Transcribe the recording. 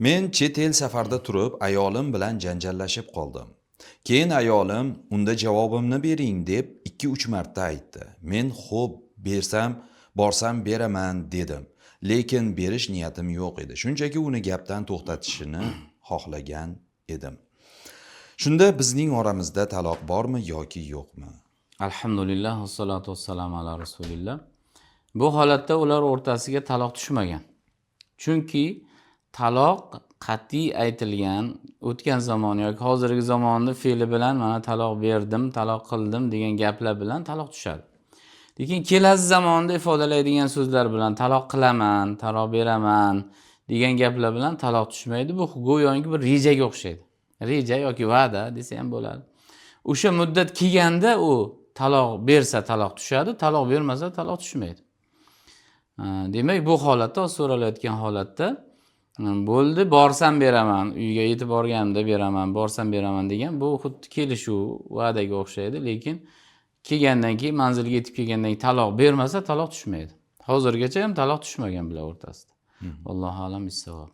Men chet el safarda turib ayolim bilan janjallashib qoldim. Keyin ayolim unda javobimni bering deb 2-3 marta aytdi. Men xo'p, borsam beraman dedim. Lekin berish niyatim yo'q edi. Shunchaki uni gapdan to'xtatishini xohlagan edim. Shunda bizning oramizda taloq bormi yoki yo'qmi? Alhamdulillah, vassalatu vassalamu ala rasulillah. Bu holatda ular o'rtasiga taloq tushmagan. Chunki taloq qat'iy aytilgan o'tgan zamon yoki hozirgi zamonning fe'li bilan mana taloq berdim, taloq qildim degan gaplar bilan taloq tushadi. Lekin kelasi zamonda ifodalaydigan so'zlar bilan taloq qilaman, taloq beraman degan gaplar bilan taloq tushmaydi. Bu go'yoki bir rejaga o'xshaydi. Reja yoki va'da desa ham bo'ladi. O'sha muddat kelganda u taloq bersa taloq tushadi, taloq bermasa taloq tushmaydi. Demak, bu holatda so'ralayotgan holatda bo'ldi, borsam beraman, uyga yetib borganimda beraman, borsam beraman degan bu xuddi kelishuv, va'daga o'xshaydi, lekin kelgandan keyin manzilga yetib kelgandan keyin taloq bermasa taloq tushmaydi. Hozirgacha ham taloq tushmagan bular o'rtasida. Allohu a'lam bissavob.